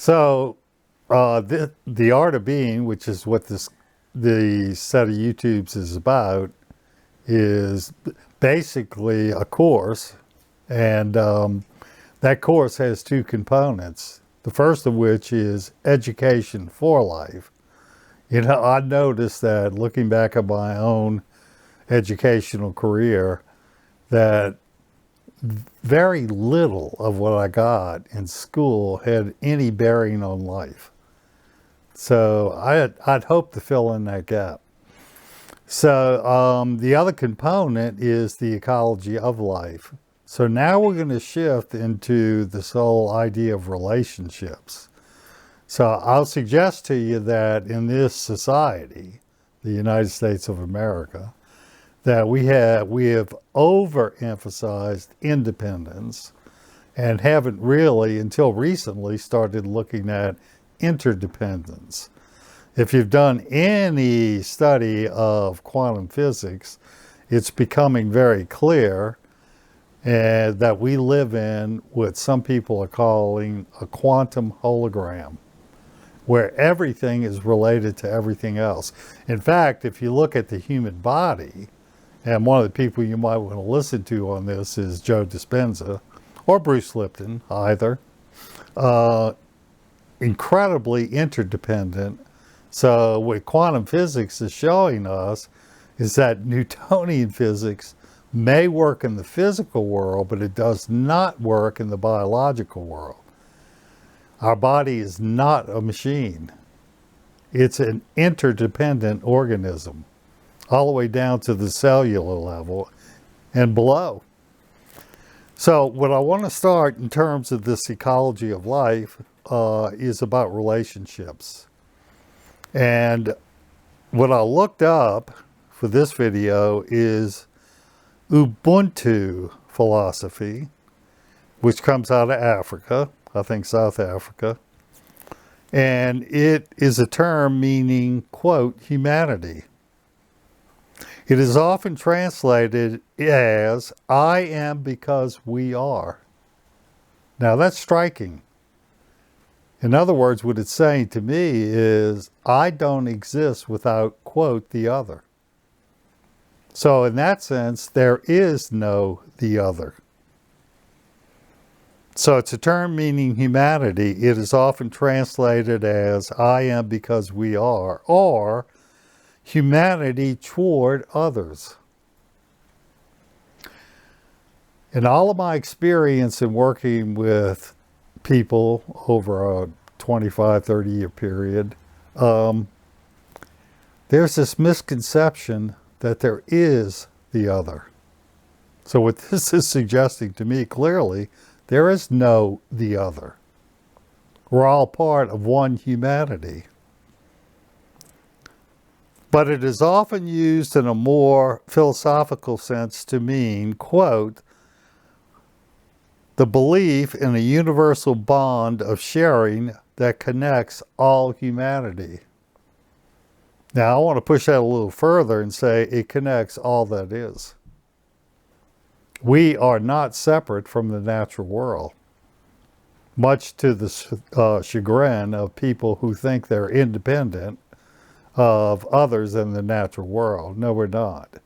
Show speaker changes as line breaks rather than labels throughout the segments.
So, the art of being, which is what the set of YouTubes is about, is basically a course, and that course has two components. The first of which is education for life. You know, I noticed that looking back at my own educational career, that very little of what I got in school had any bearing on life. So I'd hope to fill in that gap. So the other component is the ecology of life. So now we're going to shift into this whole idea of relationships. So I'll suggest to you that in this society, the United States of America, that we have overemphasized independence and haven't really, until recently, started looking at interdependence. If you've done any study of quantum physics, it's becoming very clear that we live in what some people are calling a quantum hologram, where everything is related to everything else. In fact, if you look at the human body, and one of the people you might want to listen to on this is Joe Dispenza or Bruce Lipton, either, incredibly interdependent. So what quantum physics is showing us is that Newtonian physics may work in the physical world, but it does not work in the biological world. Our body is not a machine. It's an interdependent organism, all the way down to the cellular level and below. So what I want to start in terms of this ecology of life is about relationships. And what I looked up for this video is Ubuntu philosophy, which comes out of Africa, I think South Africa. And it is a term meaning, quote, humanity. It is often translated as, I am because we are. Now that's striking. In other words, what it's saying to me is, I don't exist without, quote, the other. So in that sense, there is no the other. So it's a term meaning humanity. It is often translated as, I am because we are, or humanity toward others. In all of my experience in working with people over a 25, 30-year period, there's this misconception that there is the other. So what this is suggesting to me clearly, there is no the other. We're all part of one humanity. But it is often used in a more philosophical sense to mean, quote, the belief in a universal bond of sharing that connects all humanity. Now, I want to push that a little further and say it connects all that is. We are not separate from the natural world, much to the chagrin of people who think they're independent of others in the natural world. No, we're not.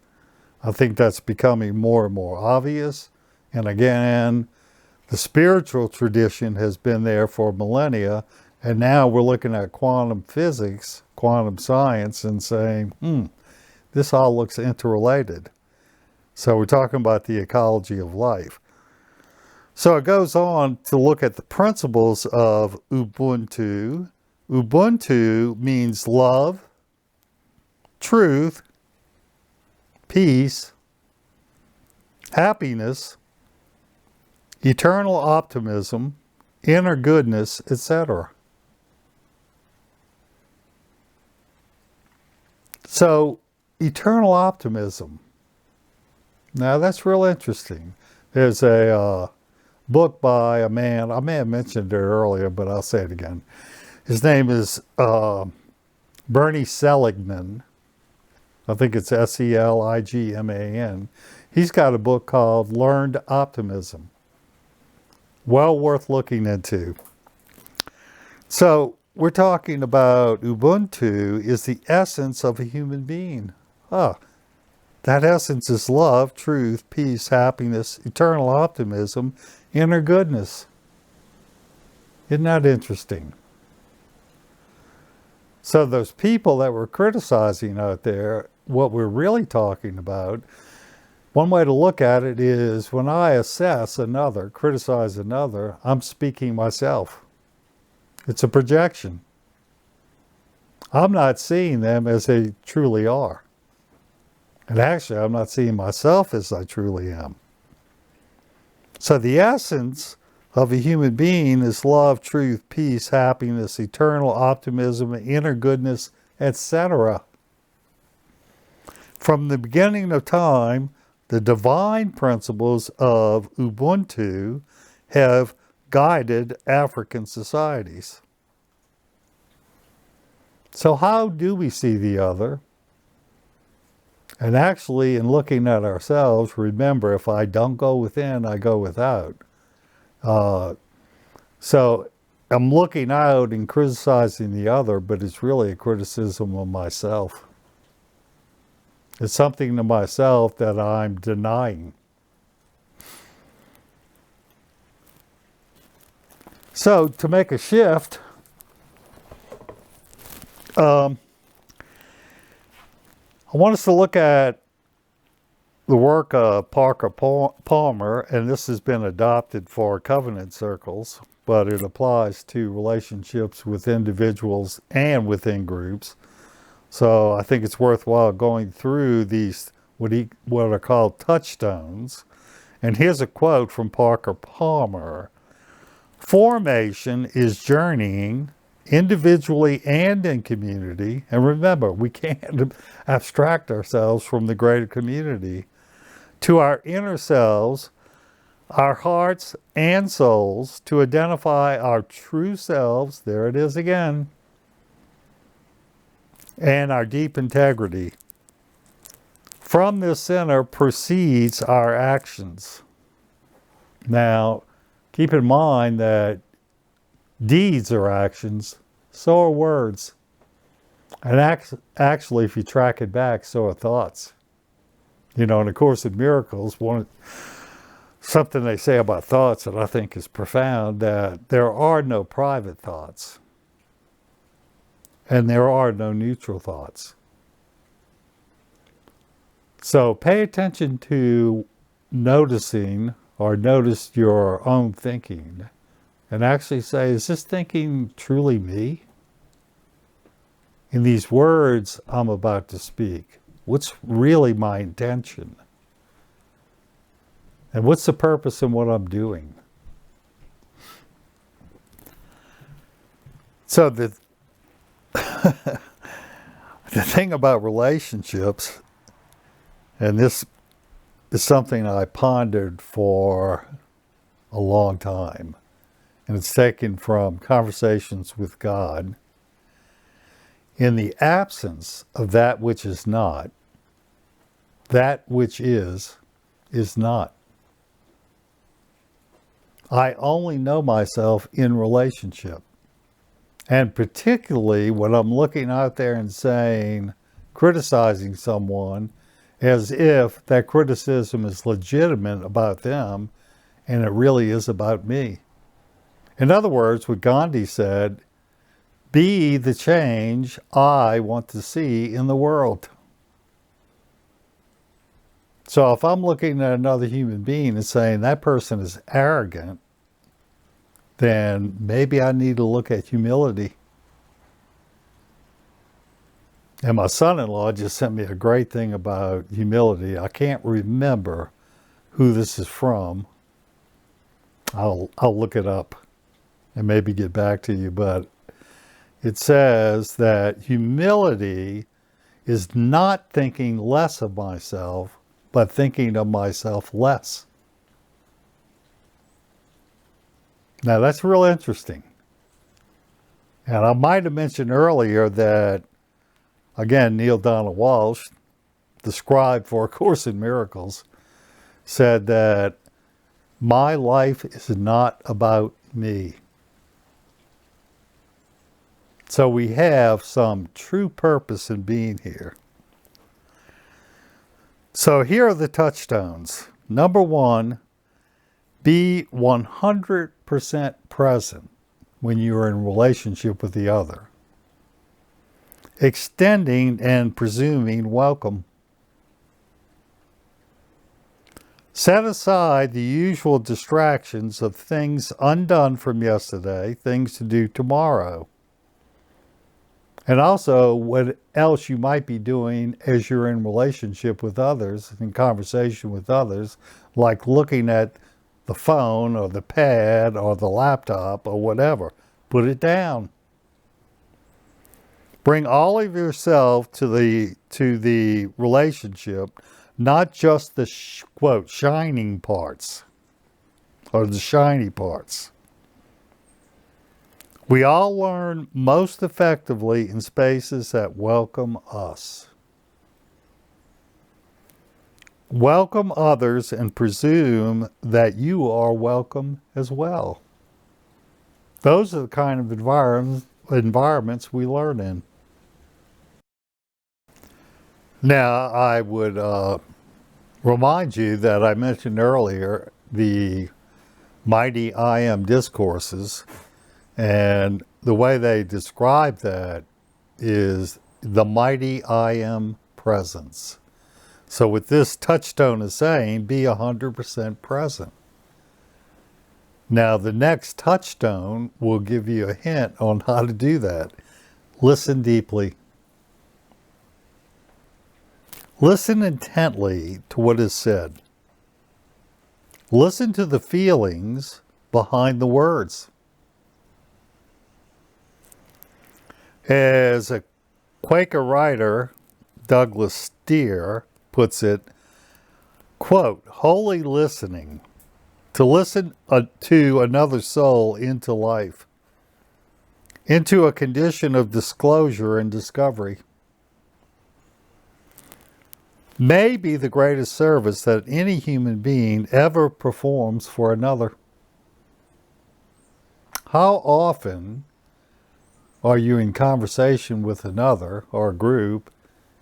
I think that's becoming more and more obvious. And again, the spiritual tradition has been there for millennia, and now we're looking at quantum physics, quantum science, and saying, this all looks interrelated. So we're talking about the ecology of life. So it goes on to look at the principles of Ubuntu. Ubuntu means love, truth, peace, happiness, eternal optimism, inner goodness, etc. So, eternal optimism. Now that's real interesting. There's a book by a man, I may have mentioned it earlier, but I'll say it again. His name is Bernie Seligman. I think it's Seligman. He's got a book called Learned Optimism. Well worth looking into. So we're talking about Ubuntu is the essence of a human being. Ah, that essence is love, truth, peace, happiness, eternal optimism, inner goodness. Isn't that interesting? So those people that we're criticizing out there, what we're really talking about, one way to look at it is when I assess another, criticize another, I'm speaking myself. It's a projection. I'm not seeing them as they truly are. And actually, I'm not seeing myself as I truly am. So the essence of a human being is love, truth, peace, happiness, eternal optimism, inner goodness, etc. From the beginning of time, the divine principles of Ubuntu have guided African societies. So how do we see the other? And actually, in looking at ourselves, remember, if I don't go within, I go without. So I'm looking out and criticizing the other, but it's really a criticism of myself. It's something to myself that I'm denying. So to make a shift, I want us to look at the work of Parker Palmer, and this has been adopted for covenant circles, but it applies to relationships with individuals and within groups. So I think it's worthwhile going through these, what are called touchstones. And here's a quote from Parker Palmer. Formation is journeying individually and in community. And remember, we can't abstract ourselves from the greater community to our inner selves, our hearts and souls, to identify our true selves, there it is again, and our deep integrity. From this center proceeds our actions. Now, keep in mind that deeds are actions, so are words. And actually, if you track it back, so are thoughts. You know, in the Course of Miracles, something they say about thoughts that I think is profound, that there are no private thoughts. And there are no neutral thoughts. So pay attention to noticing or notice your own thinking and actually say, is this thinking truly me? In these words I'm about to speak, what's really my intention? And what's the purpose in what I'm doing? So the thing about relationships, and this is something I pondered for a long time, and it's taken from Conversations with God. In the absence of that which is not, that which is not. I only know myself in relationship. And particularly when I'm looking out there and saying, criticizing someone as if that criticism is legitimate about them and it really is about me. In other words, what Gandhi said, be the change I want to see in the world. So if I'm looking at another human being and saying that person is arrogant, then maybe I need to look at humility. And my son-in-law just sent me a great thing about humility. I can't remember who this is from. I'll look it up and maybe get back to you, but it says that humility is not thinking less of myself, but thinking of myself less. Now that's real interesting. And I might have mentioned earlier that, again, Neil Donald Walsh, the scribe for A Course in Miracles, said that my life is not about me. So we have some true purpose in being here. So here are the touchstones. Number one, be 100% present when you are in relationship with the other. Extending and presuming welcome. Set aside the usual distractions of things undone from yesterday, things to do tomorrow. And also what else you might be doing as you're in relationship with others, in conversation with others, like looking at the phone or the pad or the laptop or whatever. Put it down. Bring all of yourself to the relationship, not just the quote shining parts or the shiny parts. We all learn most effectively in spaces that welcome us. Welcome others and presume that you are welcome as well. Those are the kind of environments we learn in. Now, I would remind you that I mentioned earlier the Mighty I Am discourses, and the way they describe that is the Mighty I Am presence. So what this touchstone is saying, be 100% present. Now, the next touchstone will give you a hint on how to do that. Listen deeply. Listen intently to what is said. Listen to the feelings behind the words. As a Quaker writer, Douglas Steere, puts it, quote, holy listening, to listen to another soul into life, into a condition of disclosure and discovery, may be the greatest service that any human being ever performs for another. How often are you in conversation with another or a group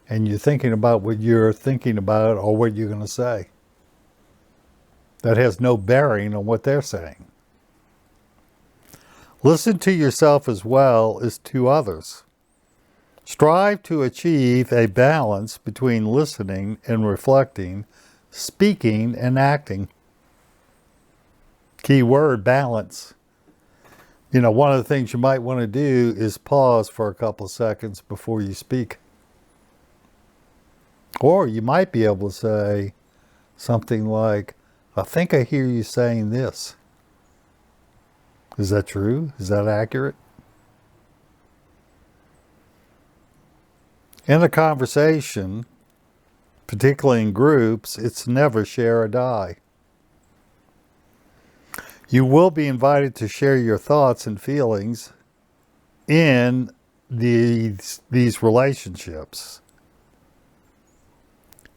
and you're thinking about what you're thinking about or what you're going to say? That has no bearing on what they're saying. Listen to yourself as well as to others. Strive to achieve a balance between listening and reflecting, speaking and acting. Key word, balance. You know, one of the things you might want to do is pause for a couple of seconds before you speak. Or you might be able to say something like, I think I hear you saying this. Is that true? Is that accurate? In a conversation, particularly in groups, it's never share or die. You will be invited to share your thoughts and feelings in these relationships.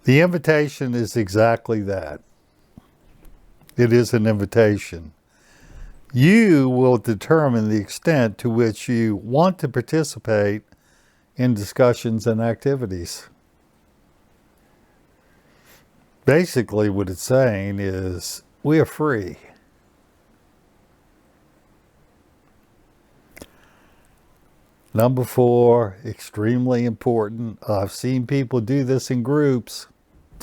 The invitation is exactly that. It is an invitation. You will determine the extent to which you want to participate in discussions and activities. Basically, what it's saying is we are free. Number 4, extremely important. I've seen people do this in groups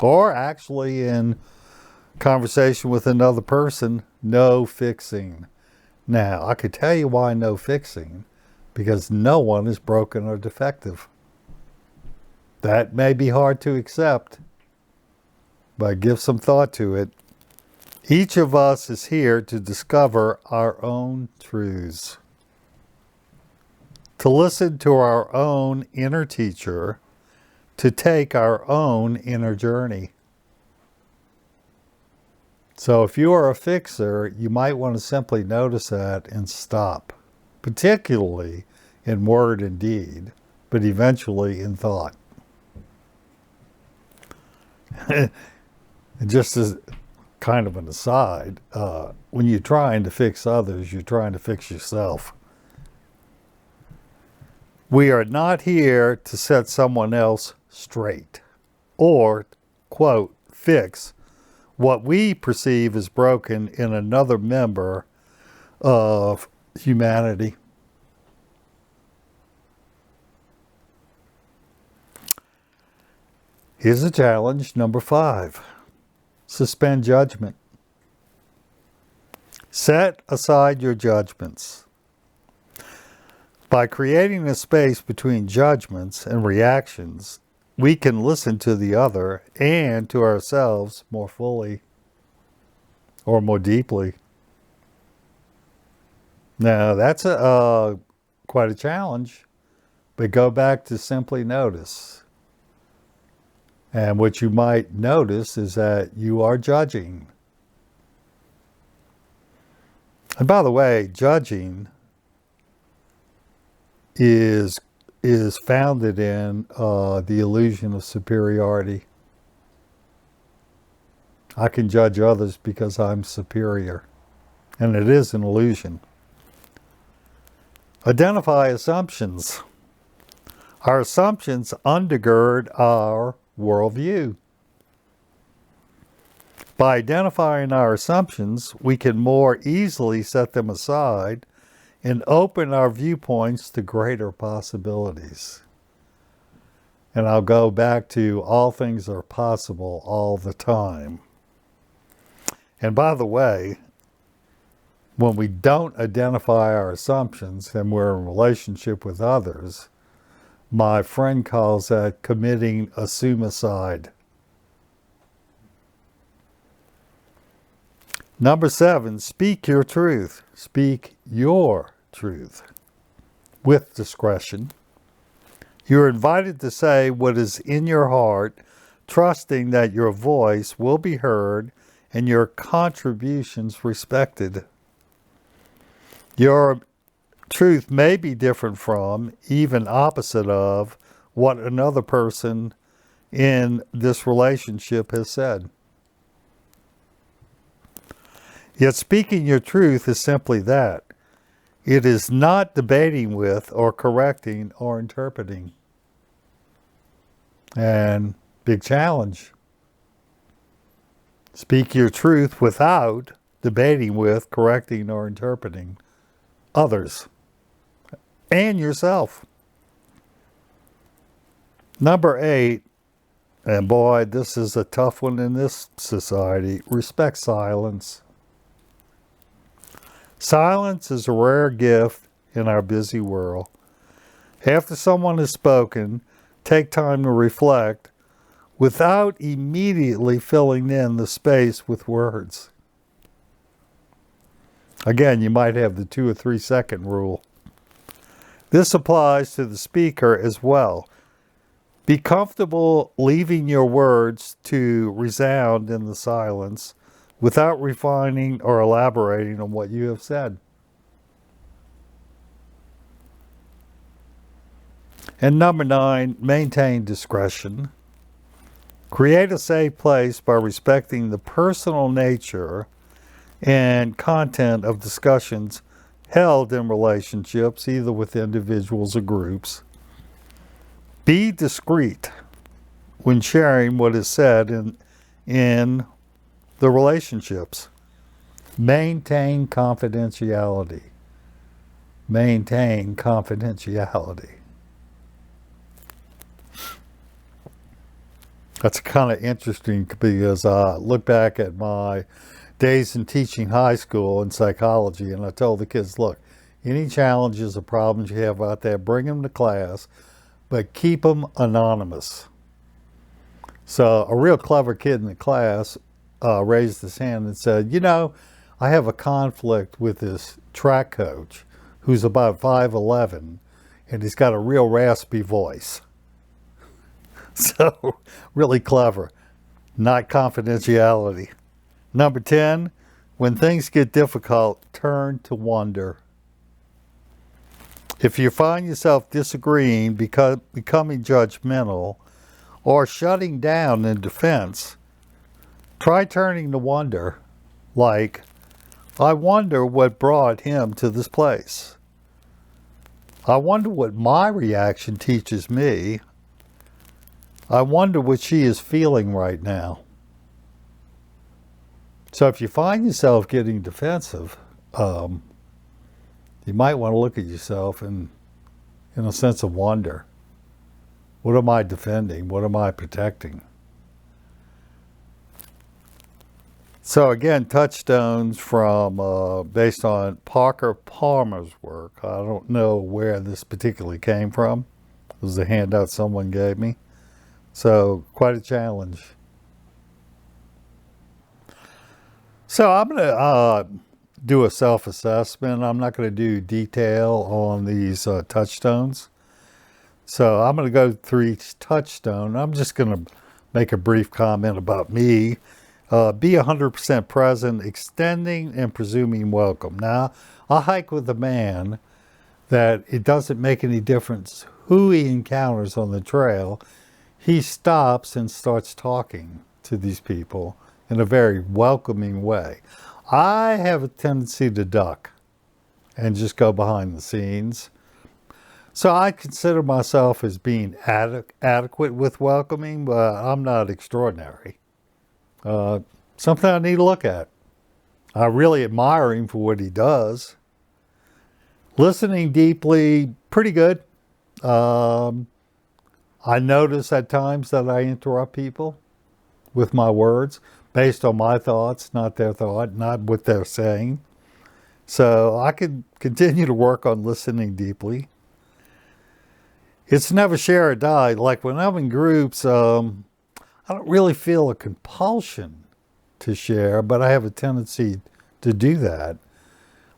or actually in conversation with another person. No fixing. Now, I could tell you why no fixing. Because no one is broken or defective. That may be hard to accept, but give some thought to it. Each of us is here to discover our own truths, to listen to our own inner teacher, to take our own inner journey. So if you are a fixer, you might want to simply notice that and stop, particularly in word and deed, but eventually in thought. And just as kind of an aside, when you're trying to fix others, you're trying to fix yourself. We are not here to set someone else straight or, quote, fix what we perceive as broken in another member of humanity. Here's a challenge, number 5. Suspend judgment. Set aside your judgments. By creating a space between judgments and reactions, we can listen to the other and to ourselves more fully or more deeply. Now, that's quite a challenge, but go back to simply notice. And what you might notice is that you are judging. And by the way, judging is founded in the illusion of superiority. I can judge others because I'm superior. And it is an illusion. Identify assumptions. Our assumptions undergird our worldview. By identifying our assumptions, we can more easily set them aside and open our viewpoints to greater possibilities. And I'll go back to all things are possible all the time. And by the way, when we don't identify our assumptions and we're in relationship with others, my friend calls that committing a suicide. Number 7, speak your truth. Speak your truth with discretion. You're invited to say what is in your heart, trusting that your voice will be heard and your contributions respected. Your truth may be different from, even opposite of, what another person in this relationship has said. Yet speaking your truth is simply that. It is not debating with or correcting or interpreting. And big challenge. Speak your truth without debating with, correcting, or interpreting others and yourself. Number 8, and boy, this is a tough one in this society, respect silence. Silence is a rare gift in our busy world. After someone has spoken, take time to reflect without immediately filling in the space with words. Again, you might have the 2 or 3 second rule. This applies to the speaker as well. Be comfortable leaving your words to resound in the silence without refining or elaborating on what you have said. And number 9, maintain discretion. Create a safe place by respecting the personal nature and content of discussions held in relationships, either with individuals or groups. Be discreet when sharing what is said in the relationships. Maintain confidentiality. Maintain confidentiality. That's kind of interesting because I look back at my days in teaching high school in psychology, and I told the kids, look, any challenges or problems you have out there, bring them to class, but keep them anonymous. So a real clever kid in the class raised his hand and said, you know, I have a conflict with this track coach who's about 5'11", and he's got a real raspy voice. So, really clever. Not confidentiality. Number 10, when things get difficult, turn to wonder. If you find yourself disagreeing, becoming judgmental, or shutting down in defense, try turning to wonder. Like, I wonder what brought him to this place. I wonder what my reaction teaches me. I wonder what she is feeling right now. So if you find yourself getting defensive, you might want to look at yourself in a sense of wonder. What am I defending? What am I protecting? So again, Touchstones based on Parker Palmer's work. I don't know where this particularly came from. It was a handout someone gave me. So quite a challenge. So I'm going to do a self-assessment. I'm not going to do detail on these touchstones. So I'm going to go through each touchstone. I'm just going to make a brief comment about me. Be 100% present, extending and presuming welcome. Now, I hike with a man that it doesn't make any difference who he encounters on the trail. He stops and starts talking to these people in a very welcoming way. I have a tendency to duck and just go behind the scenes. So I consider myself as being adequate with welcoming, but I'm not extraordinary. Something I need to look at. I really admire him for what he does. Listening deeply, pretty good. I notice at times that I interrupt people with my words based on my thoughts, not their thought, not what they're saying. So I could continue to work on listening deeply. It's never share or die. Like when I'm in groups, I don't really feel a compulsion to share, but I have a tendency to do that.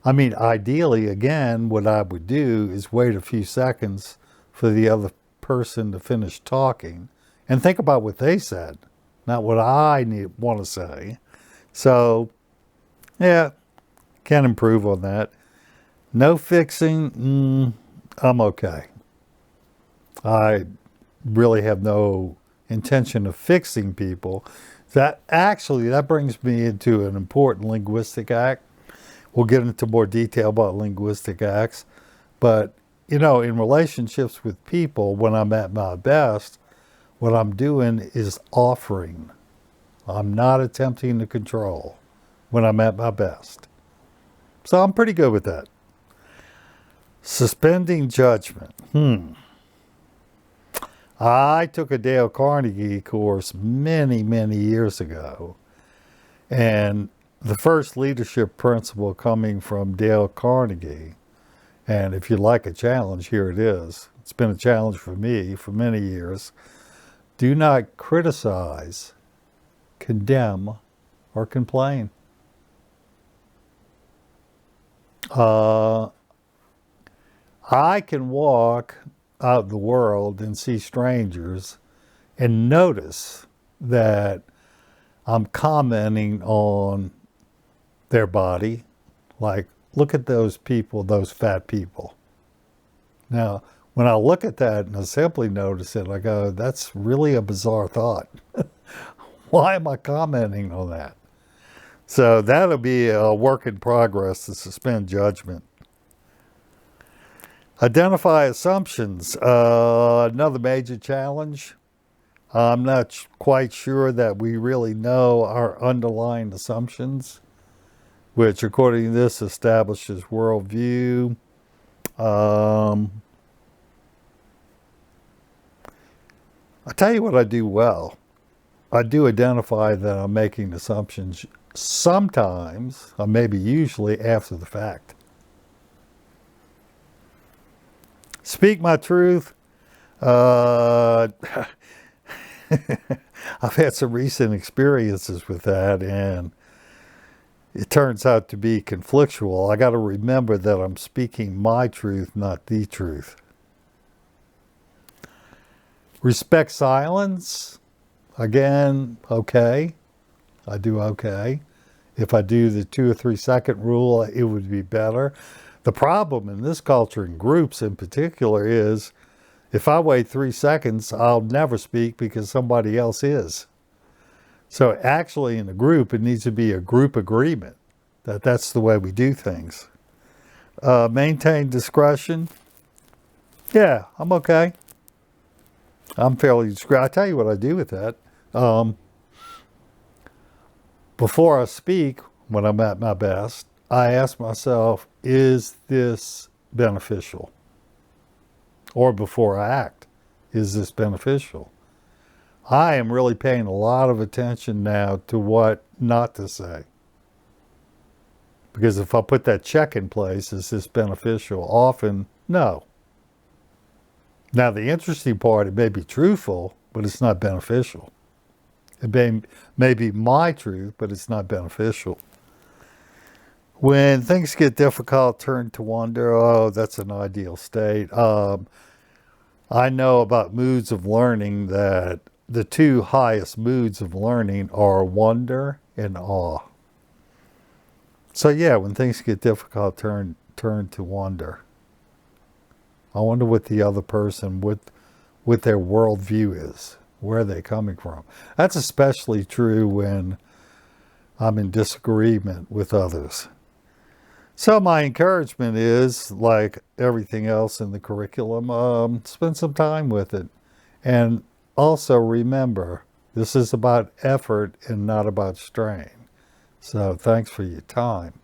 I mean, ideally, again, what I would do is wait a few seconds for the other person to finish talking and think about what they said, not what I want to say. So, yeah, can improve on that. No fixing, I'm okay. I really have no intention of fixing people. That brings me into an important linguistic act. We'll get into more detail about linguistic acts. But, in relationships with people, when I'm at my best, what I'm doing is offering. I'm not attempting to control when I'm at my best. So I'm pretty good with that. Suspending judgment. I took a Dale Carnegie course many, many years ago. And the first leadership principle coming from Dale Carnegie, and if you like a challenge, here it is. It's been a challenge for me for many years. Do not criticize, condemn, or complain. I can walk out in the world and see strangers and notice that I'm commenting on their body. Like, look at those people, those fat people. Now, when I look at that and I simply notice it, I go, that's really a bizarre thought. Why am I commenting on that? So that'll be a work in progress to suspend judgment. Identify assumptions. Another major challenge. I'm not quite sure that we really know our underlying assumptions, which according to this establishes worldview. I'll tell you what I do well. I do identify that I'm making assumptions sometimes, or maybe usually after the fact. Speak my truth. I've had some recent experiences with that, and it turns out to be conflictual. I got to remember that I'm speaking my truth, not the truth. Respect silence. Again, okay. I do okay. If I do the 2 or 3 second rule, it would be better. The problem in this culture, in groups in particular, is if I wait 3 seconds, I'll never speak because somebody else is. So actually in a group, it needs to be a group agreement that that's the way we do things. Maintain discretion. Yeah, I'm okay. I'm fairly discreet. I tell you what I do with that. Um, Before I speak, when I'm at my best, I ask myself, is this beneficial? Or before I act, is this beneficial? I am really paying a lot of attention now to what not to say. Because if I put that check in place, is this beneficial? Often, no. Now, the interesting part, it may be truthful, but it's not beneficial. May be my truth, but it's not beneficial. When things get difficult, turn to wonder. Oh, that's an ideal state. I know about moods of learning that the two highest moods of learning are wonder and awe. So yeah, when things get difficult, turn to wonder. I wonder what the other person, what their worldview is. Where are they coming from? That's especially true when I'm in disagreement with others. So my encouragement is, like everything else in the curriculum, spend some time with it. And also remember, this is about effort and not about strain. So thanks for your time.